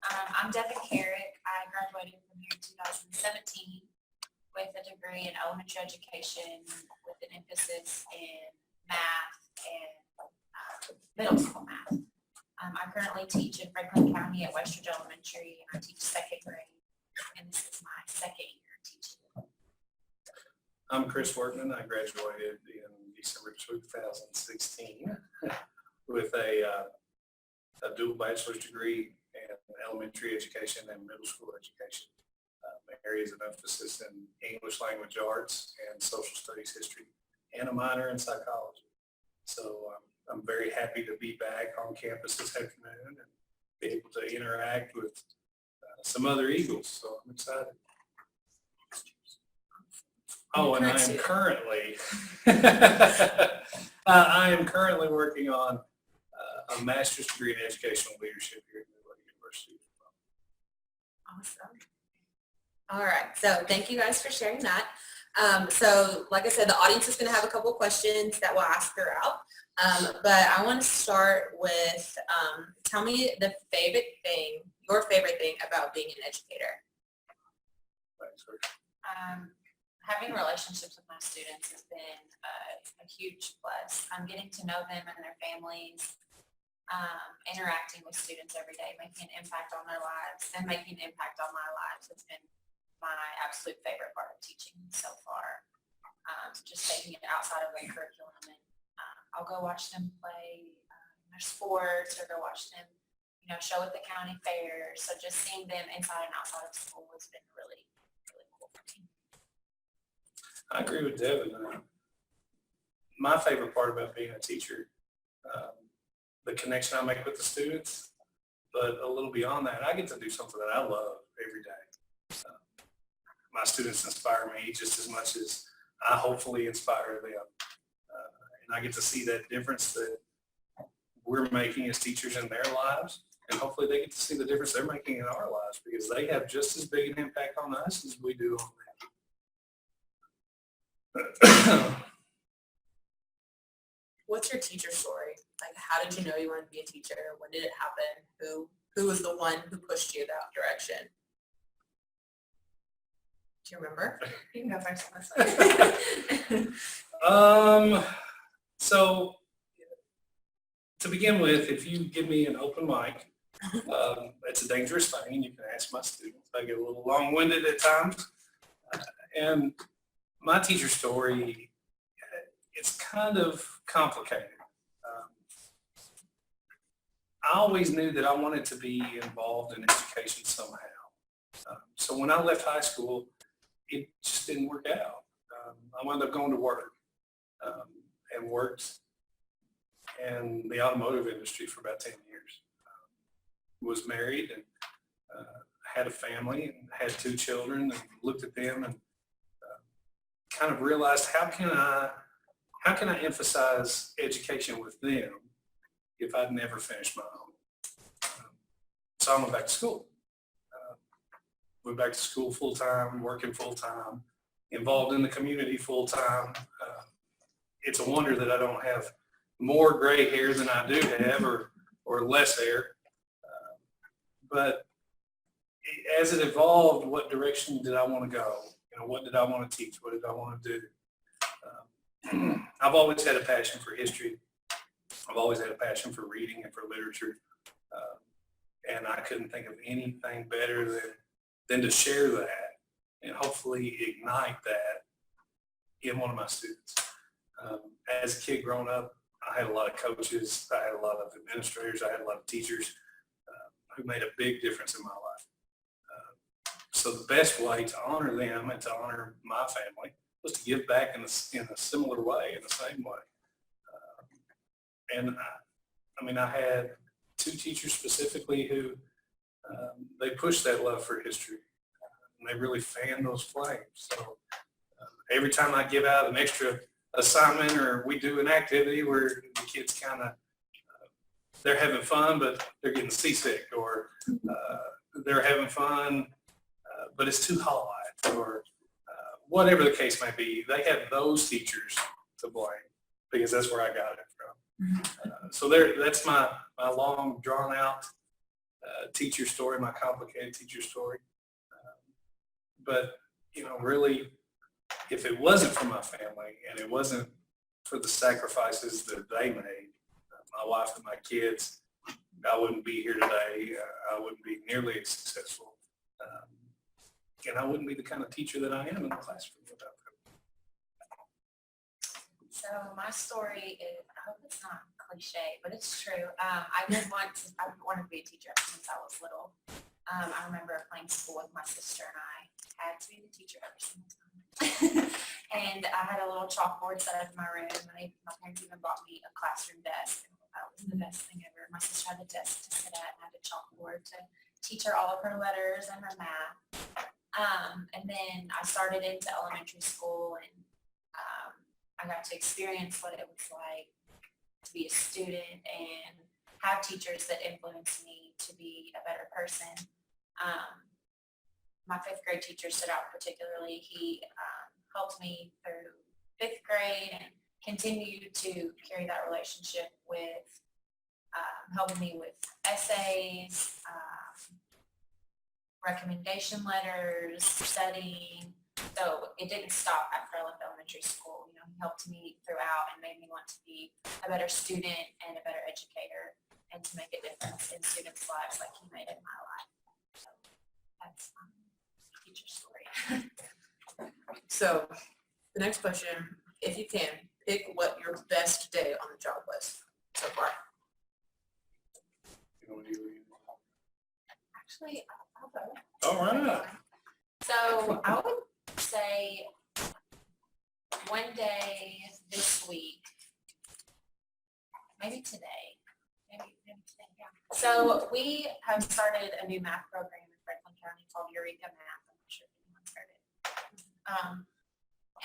I'm Devin Carrick. I graduated from here in 2017 with a degree in elementary education with an emphasis in math and middle school math. I currently teach in Franklin County at Westridge Elementary, and I teach second grade, and this is my second year teaching. I'm Chris Portman. I graduated in December 2016 with a dual bachelor's degree in elementary education and middle school education. Areas of emphasis in English language arts and social studies history, and a minor in psychology. So I'm very happy to be back on campus this afternoon and be able to interact with some other Eagles. So I'm excited. Oh, and I am currently I am currently working on a master's degree in educational leadership here at Midway University. Awesome. All right, so thank you guys for sharing that. So like I said, the audience is going to have a couple questions that we'll ask throughout. But I want to start with, tell me your favorite thing about being an educator. Having relationships with my students has been a huge plus. I'm getting to know them and their families, interacting with students every day, making an impact on their lives, and making an impact on my lives has been my absolute favorite part of teaching so far. Just taking it outside of the curriculum, and I'll go watch them play their sports, or go watch them, show at the county fair. So just seeing them inside and outside of school has been really, really cool for me. I agree with Devin. My favorite part about being a teacher, the connection I make with the students, but a little beyond that, I get to do something that I love every day. My students inspire me just as much as I hopefully inspire them. And I get to see that difference that we're making as teachers in their lives, and hopefully they get to see the difference they're making in our lives, because they have just as big an impact on us as we do on them. What's your teacher story? Like, how did you know you wanted to be a teacher? When did it happen? Who was the one who pushed you that direction? Do you remember? You can go first on this one. So to begin with, if you give me an open mic, it's a dangerous thing, and you can ask my students. I get a little long-winded at times. And my teacher story, it's kind of complicated. I always knew that I wanted to be involved in education somehow. So when I left high school, it just didn't work out. I wound up going to work and worked in the automotive industry for about 10 years. Was married and had a family and had 2 children, and looked at them and kind of realized, how can I emphasize education with them if I'd never finished my own? So I went back to school. Went back to school full-time, working full-time, involved in the community full-time. It's a wonder that I don't have more gray hair than I do have, or less hair. But as it evolved, what direction did I want to go? What did I want to teach? What did I want to do? I've always had a passion for history. I've always had a passion for reading and for literature. And I couldn't think of anything better than to share that and hopefully ignite that in one of my students. As a kid growing up, I had a lot of coaches, I had a lot of administrators, I had a lot of teachers who made a big difference in my life. So the best way to honor them and to honor my family was to give back in a similar way, in the same way. And I had 2 teachers specifically who they pushed that love for history, and they really fanned those flames. So every time I give out an extra assignment, or we do an activity where the kids kind of, they're having fun, but they're getting seasick, or they're having fun, but it's too hot, or whatever the case may be, they have those teachers to blame, because that's where I got it from. So that's my long, drawn out teacher story, my complicated teacher story. But, really, if it wasn't for my family and it wasn't for the sacrifices that they made, my wife and my kids, I wouldn't be here today. I wouldn't be nearly as successful. And I wouldn't be the kind of teacher that I am in the classroom without them. So my story is, I hope it's not cliche, but it's true. I wanted to be a teacher ever since I was little. I remember playing school with my sister and I had to be the teacher every single time. And I had a little chalkboard set up in my room. My parents even bought me a classroom desk. And that was the best thing ever. My sister had a desk to sit at and I had a chalkboard to teach her all of her letters and her math. And then I started into elementary school and I got to experience what it was like to be a student and have teachers that influenced me to be a better person. My fifth grade teacher stood out particularly. He helped me through fifth grade and continued to carry that relationship with helping me with essays, recommendation letters, studying. So it didn't stop after I left elementary school. He helped me throughout and made me want to be a better student and a better educator and to make a difference in students' lives like he made in my life. So that's my teacher story. So the next question, if you can, pick what your best day on the job was so far. Actually, I'll go. All right. So I would say one day this week, maybe today, maybe today, yeah. So we have started a new math program in Franklin County called Eureka Math. I'm not sure if anyone's heard it.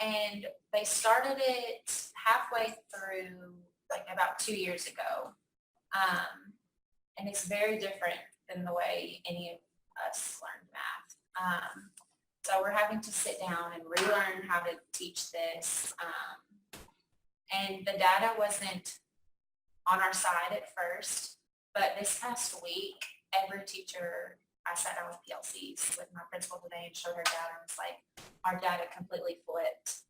And they started it halfway through, like about 2 years ago. And it's very different than the way any of us learned math. So we're having to sit down and relearn how to teach this. And the data wasn't on our side at first, but this past week, every teacher, I sat down with PLCs with my principal today and showed her data, and it's like our data completely flipped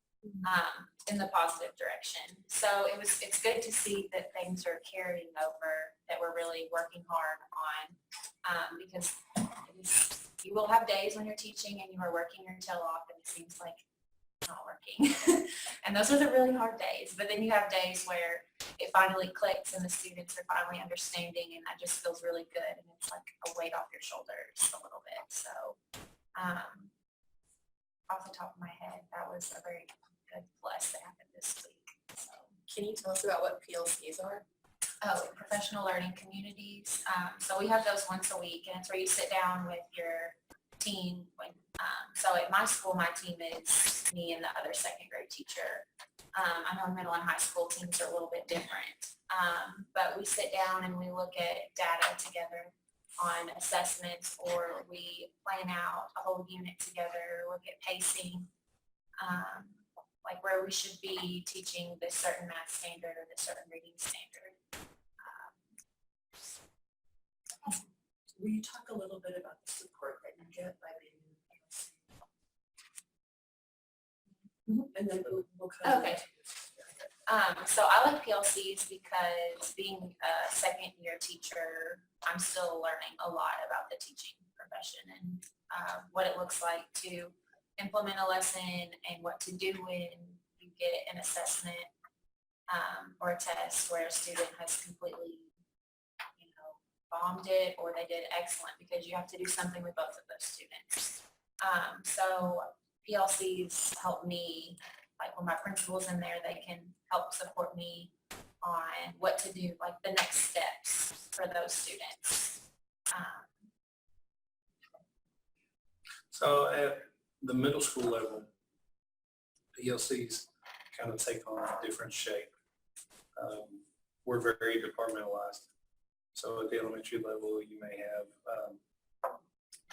in the positive direction. So it's good to see that things are carrying over, that we're really working hard on, because you will have days when you're teaching and you are working your tail off and it seems like it's not working. And those are the really hard days. But then you have days where it finally clicks and the students are finally understanding, and that just feels really good. And it's like a weight off your shoulders a little bit. So off the top of my head, that was a very good plus that happened this week. So, Can you tell us about what PLCs are? professional learning communities. So we have those once a week, and it's where you sit down with your team. So at my school, my team is me and the other second grade teacher. I know middle and high school teams are a little bit different, but we sit down and we look at data together on assessments, or we plan out a whole unit together, look at pacing, like where we should be teaching this certain math standard or this certain reading standard. Will you talk a little bit about the support that you get by being in the PLC? And then we'll come. Okay. So I like PLCs because being a second year teacher, I'm still learning a lot about the teaching profession and what it looks like to implement a lesson and what to do when you get an assessment or a test where a student has completely bombed it or they did excellent, because you have to do something with both of those students. So PLCs help me, like when my principal's in there, they can help support me on what to do, like the next steps for those students. So at the middle school level, PLCs kind of take on a different shape. We're very departmentalized. So at the elementary level, you may have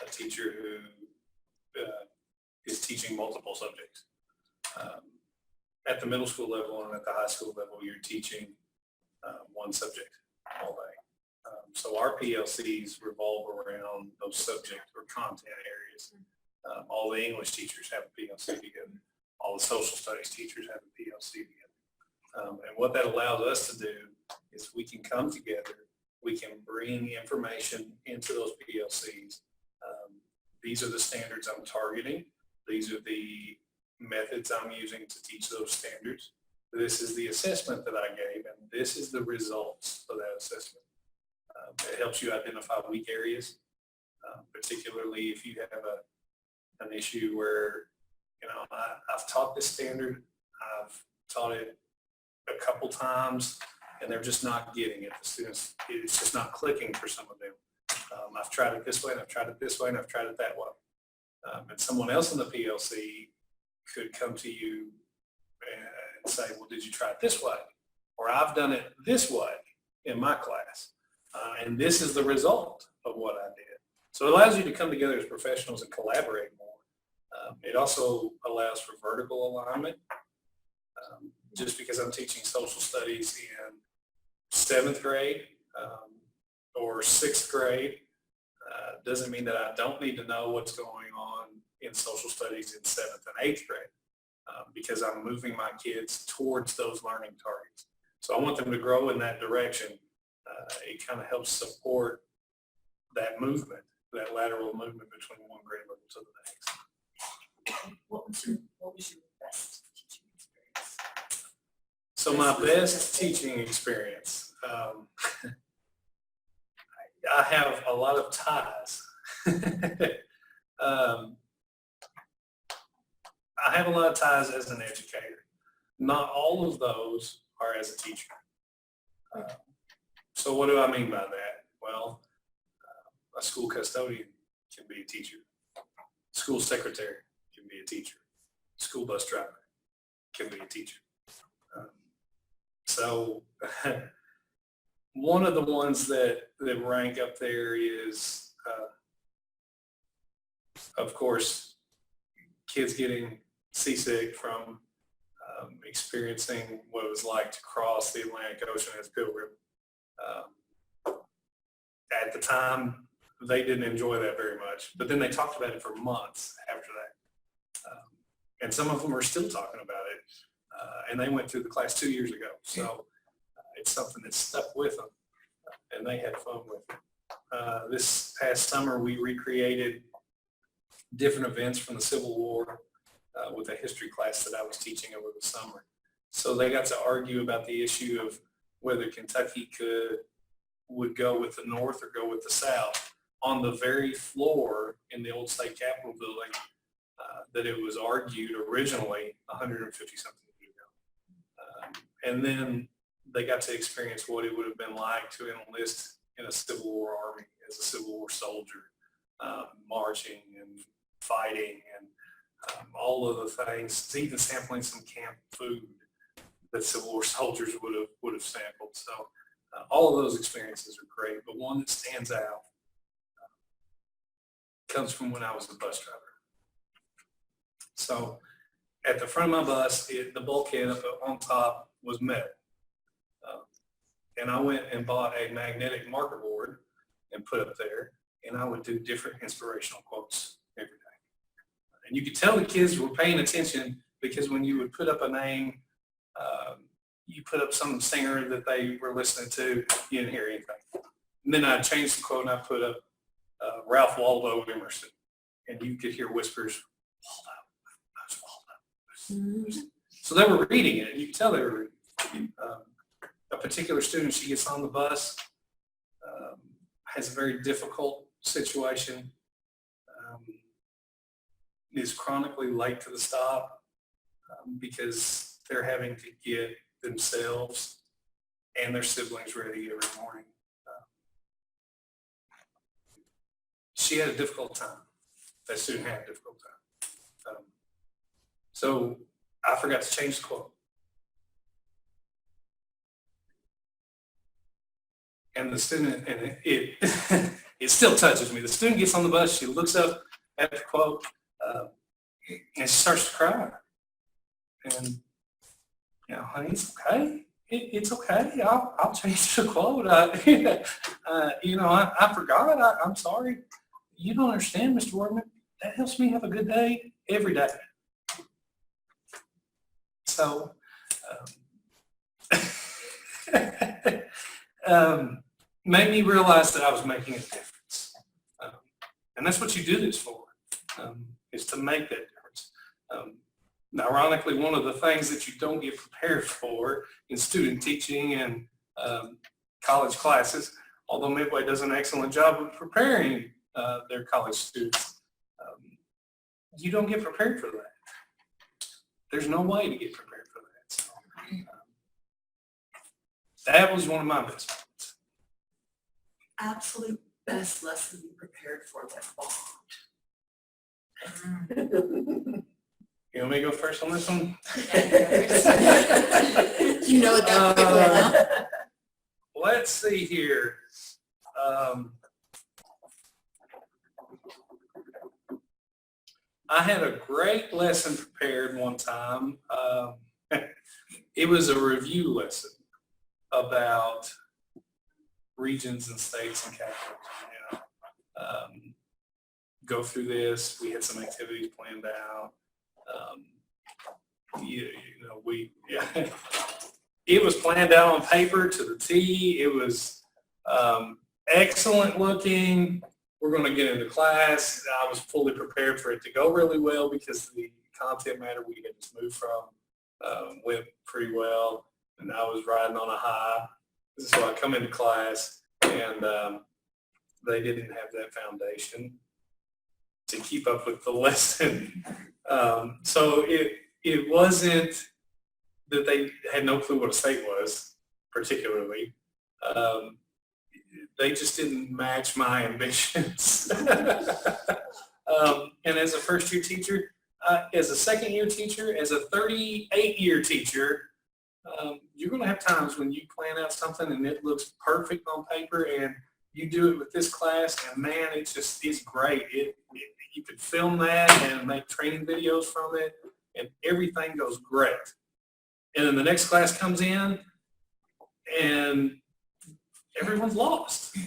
a teacher who is teaching multiple subjects. At the middle school level and at the high school level, you're teaching one subject all day. So our PLCs revolve around those subject or content areas. All the English teachers have a PLC together. All the social studies teachers have a PLC together. And what that allows us to do is we can come together, we can bring information into those PLCs. These are the standards I'm targeting. These are the methods I'm using to teach those standards. This is the assessment that I gave, and this is the results of that assessment. It helps you identify weak areas, particularly if you have an issue where, I've taught this standard, I've taught it a couple times, and they're just not getting it. The students, it's just not clicking for some of them. I've tried it this way, and I've tried it this way, and I've tried it that way. And someone else in the PLC could come to you and say, well, did you try it this way? Or I've done it this way in my class. And this is the result of what I did. So it allows you to come together as professionals and collaborate more. It also allows for vertical alignment. Just because I'm teaching social studies in 7th grade or 6th grade doesn't mean that I don't need to know what's going on in social studies in 7th and 8th grade because I'm moving my kids towards those learning targets. So I want them to grow in that direction. It kind of helps support that movement, that lateral movement between one grade level to the next. What was your best teaching experience? So my best teaching experience, I have a lot of ties. I have a lot of ties as an educator. Not all of those are as a teacher. So what do I mean by that? Well, a school custodian can be a teacher. School secretary can be a teacher. School bus driver can be a teacher. So one of the ones that rank up there is, of course, kids getting seasick from experiencing what it was like to cross the Atlantic Ocean as pilgrim. At the time, they didn't enjoy that very much, but then they talked about it for months after that. And some of them are still talking about it, and they went through the class 2 years ago. So it's something that stuck with them, and they had fun with it. This past summer, we recreated different events from the Civil War with a history class that I was teaching over the summer. So they got to argue about the issue of whether Kentucky would go with the North or go with the South on the very floor in the old state capitol building that it was argued originally 150 something years ago. And then they got to experience what it would have been like to enlist in a Civil War army as a Civil War soldier, marching and fighting and all of the things, even sampling some camp food that Civil War soldiers would have sampled. So all of those experiences are great, but one that stands out comes from when I was a bus driver. So at the front of my bus, the bulkhead up on top was metal. And I went and bought a magnetic marker board and put up there, and I would do different inspirational quotes every day. And you could tell the kids were paying attention because when you would put up a name, you put up some singer that they were listening to, you didn't hear anything. And then I changed the quote and I put up Ralph Waldo Emerson, and you could hear whispers, Waldo. So they were reading it, and you could tell they were reading. A particular student, she gets on the bus, has a very difficult situation, is chronically late to the stop because they're having to get themselves and their siblings ready every morning. She had a difficult time. That student had a difficult time. So I forgot to change the quote. And the student, and it it still touches me. The student gets on the bus, she looks up at the quote, and she starts to cry. And, honey, it's okay. It's okay. I'll change the quote. I forgot. I'm sorry. You don't understand, Mr. Workman. That helps me have a good day every day. So, made me realize that I was making a difference. And that's what you do this for, is to make that difference. Ironically, one of the things that you don't get prepared for in student teaching and college classes, although Midway does an excellent job of preparing their college students, you don't get prepared for that. There's no way to get prepared for that. So, that was one of my best ones. Absolute best lesson you prepared for that bond. You want me to go first on this one? You know what that Let's see here. I had a great lesson prepared one time. It was a review lesson about regions and states and capitals. Go through this. We had some activities planned out. It was planned out on paper to the T. It was excellent looking. We're going to get into class. I was fully prepared for it to go really well because the content matter we had just moved from went pretty well, and I was riding on a high. So I come into class, and they didn't have that foundation to keep up with the lesson. So it wasn't that they had no clue what a state was, particularly. They just didn't match my ambitions. And as a first-year teacher, as a second-year teacher, as a 38-year teacher, you're going to have times when you plan out something and it looks perfect on paper, and you do it with this class, and man, it's great. You could film that and make training videos from it, and everything goes great. And then the next class comes in, and everyone's lost.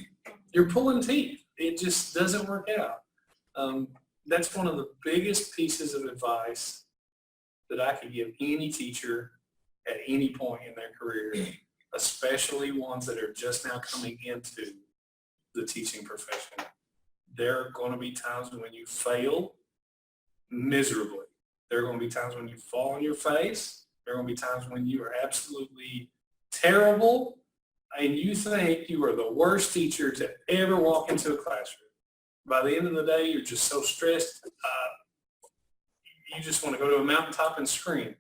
You're pulling teeth. It just doesn't work out. That's one of the biggest pieces of advice that I could give any teacher at any point in their career, especially ones that are just now coming into the teaching profession. There are going to be times when you fail miserably. There are going to be times when you fall on your face. There are going to be times when you are absolutely terrible and you think you are the worst teacher to ever walk into a classroom. By the end of the day, you're just so stressed, you just want to go to a mountaintop and scream.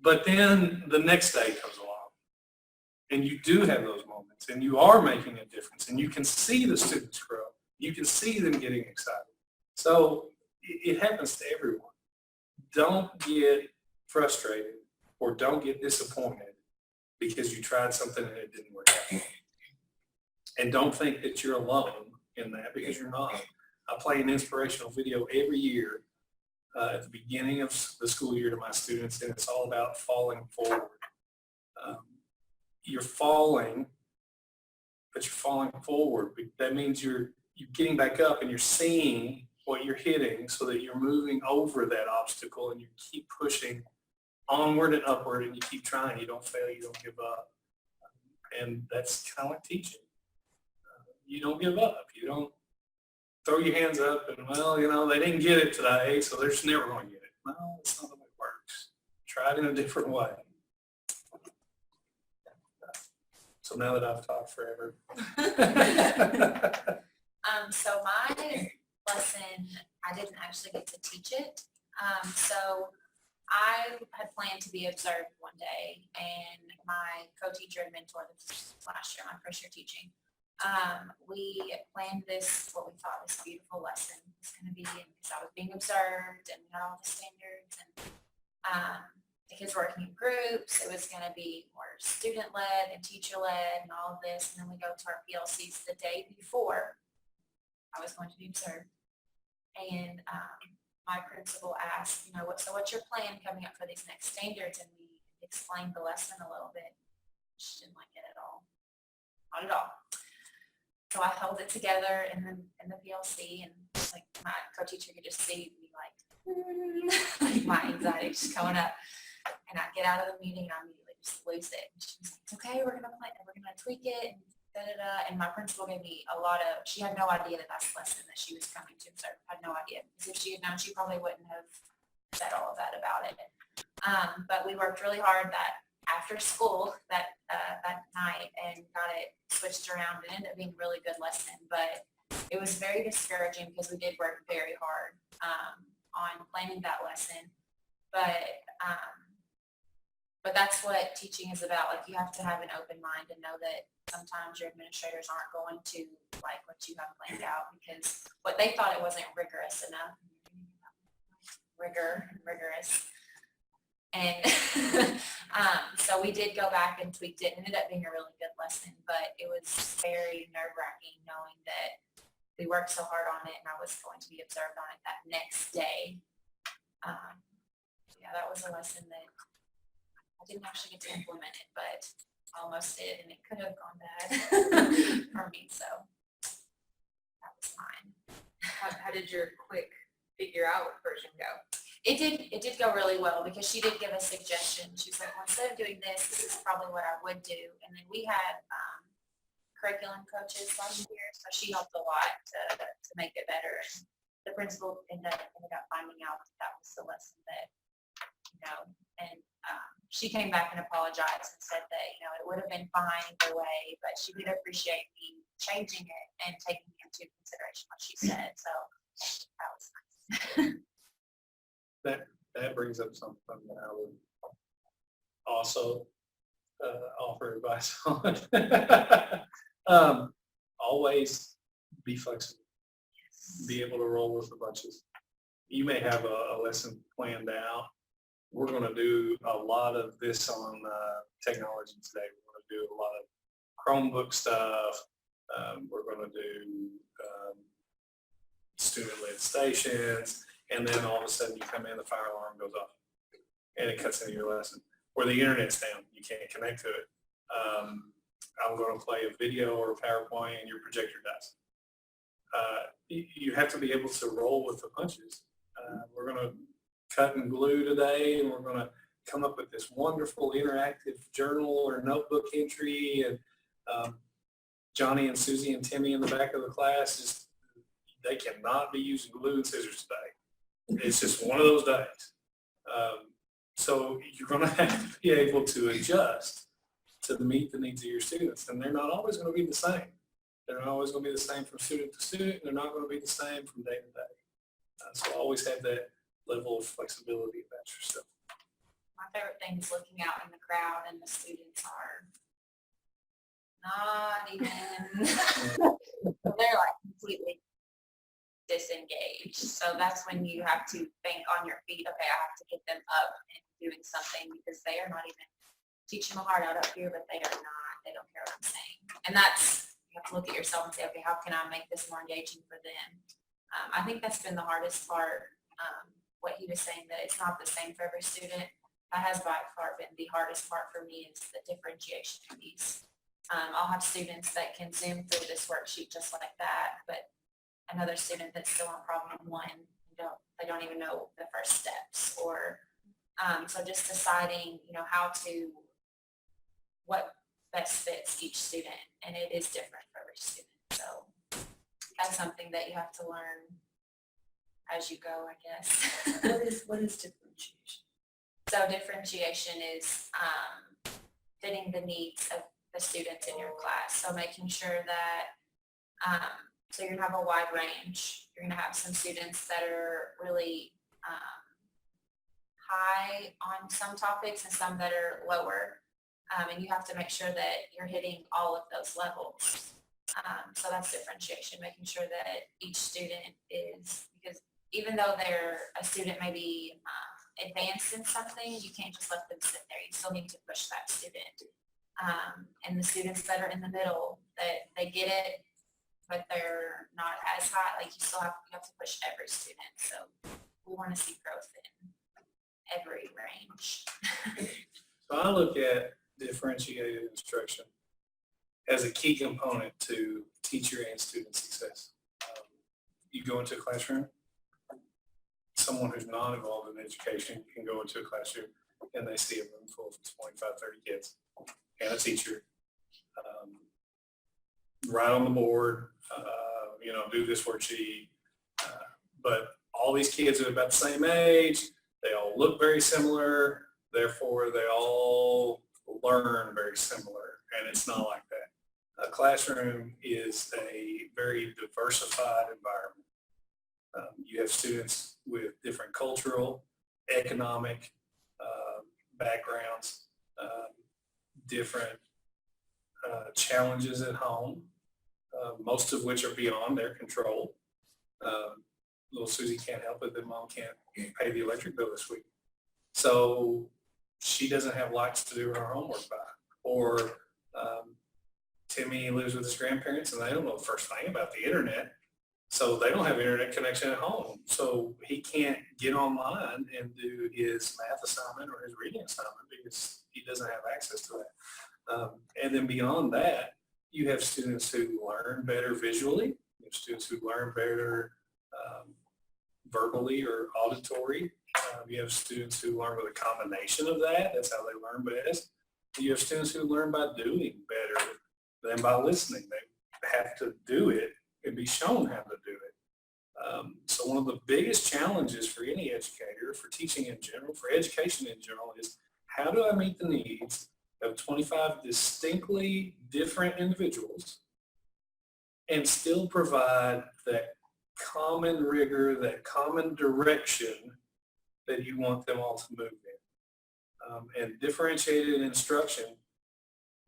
But then the next day comes along, and you do have those moments, and you are making a difference, and you can see the students grow. You can see them getting excited. So it happens to everyone. Don't get frustrated or don't get disappointed because you tried something and it didn't work out. And don't think that you're alone in that, because you're not. I play an inspirational video every year at the beginning of the school year to my students, and it's all about falling forward. You're falling, but you're falling forward. That means you're getting back up and you're seeing what you're hitting so that you're moving over that obstacle, and you keep pushing onward and upward, and you keep trying. You don't fail. You don't give up. And that's kind of like teaching. You don't give up. You don't throw your hands up and, well, they didn't get it today, so they're just never going to get it. No, that's not the way it works. Try it in a different way. So now that I've talked forever. So my lesson, I didn't actually get to teach it. So I had planned to be observed one day, and my co-teacher and mentor this last year, my first year teaching, we planned this, what we thought was a beautiful lesson. It's going to be, because I was being observed and we had all the standards, and the kids working in groups. It was going to be more student-led and teacher-led and all of this. And then we go to our PLCs the day before I was going to be observed. And my principal asked, so what's your plan coming up for these next standards? And we explained the lesson a little bit. She didn't like it at all. Not at all. So I held it together in the PLC, and like my co-teacher could just see me like my anxiety just coming up. And I get out of the meeting and I immediately just lose it. And she was like, it's okay, we're gonna tweak it and da-da-da. And my principal gave me she had no idea that that's the lesson that she was coming to observe. Had no idea. Because if she had known, she probably wouldn't have said all of that about it. But we worked really hard that after school that night and got it switched around. It ended up being a really good lesson, but it was very discouraging because we did work very hard on planning that lesson. But that's what teaching is about. Like, you have to have an open mind and know that sometimes your administrators aren't going to like what you have planned out because what they thought it wasn't rigorous enough. Rigorous. And so we did go back and tweaked it. It ended up being a really good lesson, but it was very nerve-wracking knowing that we worked so hard on it and I was going to be observed on it that next day. Yeah, that was a lesson that I didn't actually get to implement it, but almost did, and it could have gone bad for me, so that was fine. How did your quick figure out version go? It did go really well because she did give a suggestion. She was like, well, instead of doing this is probably what I would do. And then we had curriculum coaches last year, so she helped a lot to make it better. And the principal ended up finding out that was the lesson that, and she came back and apologized and said that, it would have been fine either way, but she did appreciate me changing it and taking into consideration what she said. So that was nice. That brings up something that I would also offer advice on. Always be flexible. Be able to roll with the bunches. You may have a lesson planned out. We're going to do a lot of this on technology today. We're going to do a lot of Chromebook stuff. We're going to do student-led stations. And then all of a sudden you come in, the fire alarm goes off and it cuts into your lesson. Or the internet's down, you can't connect to it. I'm going to play a video or a PowerPoint and your projector dies. You have to be able to roll with the punches. We're going to cut and glue today, and we're going to come up with this wonderful interactive journal or notebook entry. And Johnny and Susie and Timmy in the back of the class, they cannot be using glue and scissors today. It's just one of those days. So you're going to have to be able to adjust to meet the needs of your students. And they're not always going to be the same. They're not always going to be the same from student to student. They're not going to be the same from day to day. So always have that level of flexibility about yourself. My favorite thing is looking out in the crowd and the students are not even, they're like completely disengaged. So that's when you have to think on your feet, okay, I have to get them up and doing something because they are not even teaching my heart out up here, but they don't care what I'm saying. And that's, you have to look at yourself and say, okay, how can I make this more engaging for them? I think that's been the hardest part, what he was saying, that it's not the same for every student. That has by far been the hardest part for me, is the differentiation piece. I'll have students that can zoom through this worksheet just like that, but another student that's still on problem one, they don't even know the first steps, or so just deciding, what best fits each student, and it is different for every student. So that's something that you have to learn as you go, I guess. What is differentiation? So differentiation is fitting the needs of the students in your class. So making sure that, so you're going to have a wide range. You're going to have some students that are really high on some topics and some that are lower. And you have to make sure that you're hitting all of those levels. So that's differentiation, making sure that each student is, because even though a student may be advanced in something, you can't just let them sit there. You still need to push that student. And the students that are in the middle, that they get it, but they're not as high, like you have to push every student. So we want to see growth in every range. So I look at differentiated instruction as a key component to teacher and student success. You go into a classroom, someone who's not involved in education can go into a classroom and they see a room full of 25, 30 kids and a teacher, write on the board, do this worksheet. But all these kids are about the same age. They all look very similar. Therefore, they all learn very similar. And it's not like that. A classroom is a very diversified environment. You have students with different cultural, economic backgrounds, different challenges at home, most of which are beyond their control. Little Susie can't help it that mom can't pay the electric bill this week. So she doesn't have lights to do her homework by. Or Timmy lives with his grandparents and they don't know the first thing about the internet. So they don't have internet connection at home. So he can't get online and do his math assignment or his reading assignment because he doesn't have access to that. And then beyond that, you have students who learn better visually. You have students who learn better verbally or auditory. You have students who learn with a combination of that. That's how they learn best. You have students who learn by doing better than by listening. They have to do it and be shown how to do it. So one of the biggest challenges for any educator, for teaching in general, for education in general, is how do I meet the needs of 25 distinctly different individuals and still provide that common rigor, that common direction that you want them all to move in. And differentiated instruction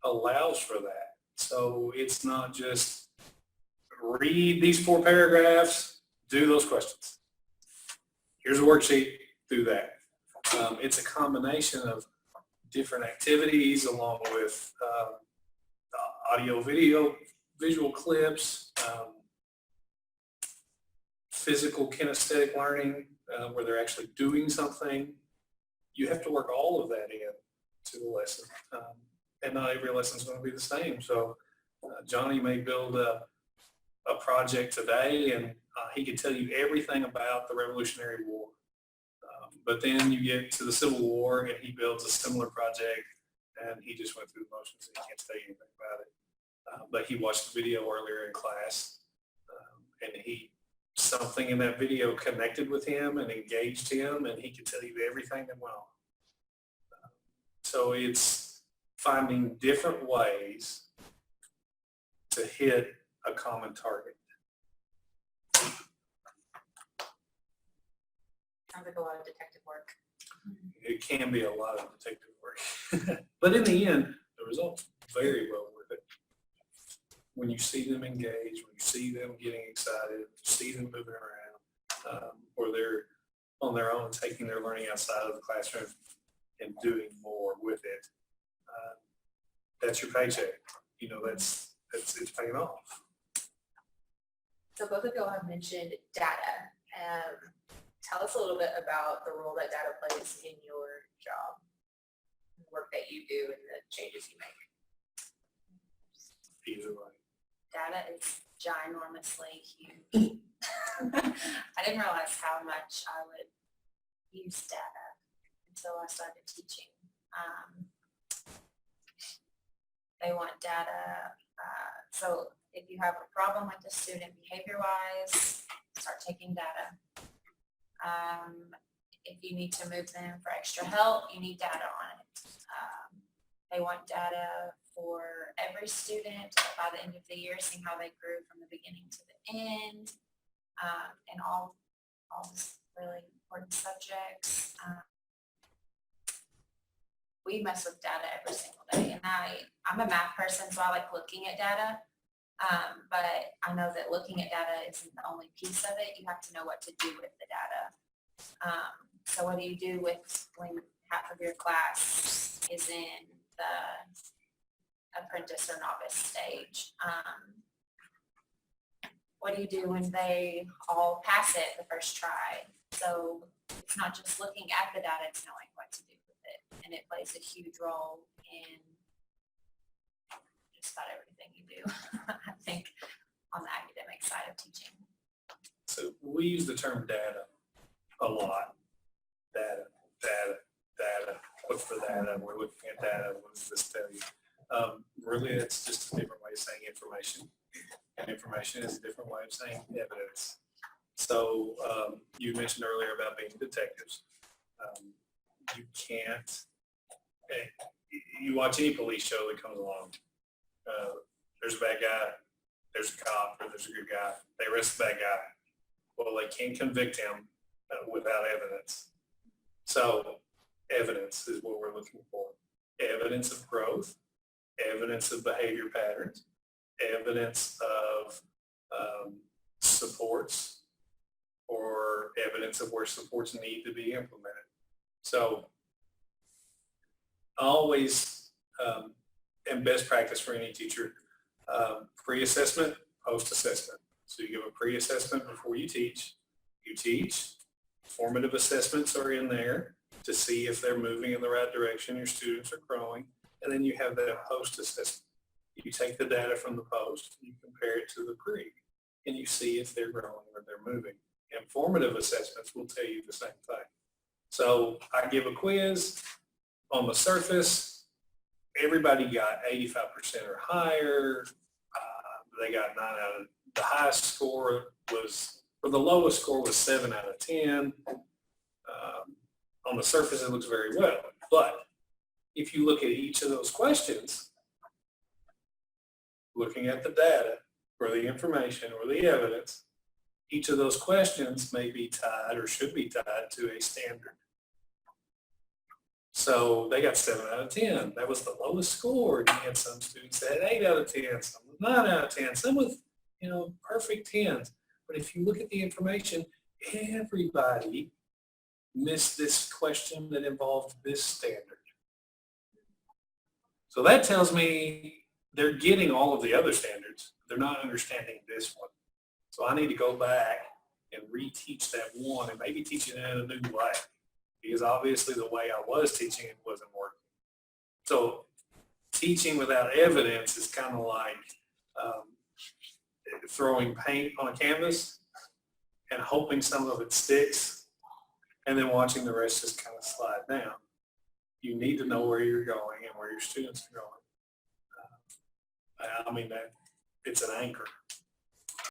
allows for that. So it's not just read these 4 paragraphs, do those questions. Here's a worksheet, do that. It's a combination of different activities along with audio, video, visual clips, physical kinesthetic learning where they're actually doing something. You have to work all of that in to the lesson. And not every lesson is going to be the same. So Johnny may build a project today and he could tell you everything about the Revolutionary War. But then you get to the Civil War and he builds a similar project and he just went through the motions and he can't tell you anything about it. But he watched the video earlier in class and something in that video connected with him and engaged him and he could tell you everything that went on. So it's finding different ways to hit a common target. Sounds like a lot of detective work. It can be a lot of detective work. But in the end, the result's very well worth it. When you see them engage, when you see them getting excited, you see them moving around, or they're on their own taking their learning outside of the classroom and doing more with it, that's your paycheck. It's paying off. So both of y'all have mentioned data. Tell us a little bit about the role that data plays in your job, the work that you do, and the changes you make. Either way. Data is ginormously huge. I didn't realize how much I would use data until I started teaching. They want data. So if you have a problem with the student behavior-wise, start taking data. If you need to move them for extra help, you need data on it. They want data for every student by the end of the year, seeing how they grew from the beginning to the end, and all these really important subjects. We mess with data every single day, and I'm a math person, so I like looking at data. But I know that looking at data isn't the only piece of it. You have to know what to do with the data. So what do you do when half of your class is in the apprentice or novice stage? What do you do when they all pass it the first try? So it's not just looking at the data, it's knowing what to do with it. And it plays a huge role in just about everything you do, I think, on the academic side of teaching. So we use the term data a lot. Data, data, data. What's the data? We're looking at data. What does this tell you? Really, it's just a different way of saying information. And information is a different way of saying evidence. So you mentioned earlier about being detectives. You can't, you watch any police show that comes along. There's a bad guy, there's a cop, or there's a good guy. They arrest the bad guy. Well, they can't convict him without evidence. So evidence is what we're looking for. Evidence of growth, evidence of behavior patterns, evidence of supports, or evidence of where supports need to be implemented. So always, and best practice for any teacher, pre-assessment, post-assessment. So you give a pre-assessment before you teach. You teach. Formative assessments are in there to see if they're moving in the right direction, your students are growing. And then you have that post-assessment. You take the data from the post, you compare it to the pre, and you see if they're growing or they're moving. And formative assessments will tell you the same thing. So I give a quiz. On the surface, everybody got 85% or higher. They got 9 out of, the highest score was, or the lowest score was 7 out of 10. On the surface, it looks very well. But if you look at each of those questions, looking at the data or the information or the evidence, each of those questions may be tied or should be tied to a standard. So they got 7 out of 10. That was the lowest score. You had some students that had 8 out of 10, some with 9 out of 10, some with, perfect 10s. But if you look at the information, everybody missed this question that involved this standard. So that tells me they're getting all of the other standards. They're not understanding this one. So I need to go back and reteach that one and maybe teach it in a new way, because obviously the way I was teaching it wasn't working. So teaching without evidence is kind of like throwing paint on a canvas and hoping some of it sticks and then watching the rest just kind of slide down. You need to know where you're going and where your students are going. That it's an anchor.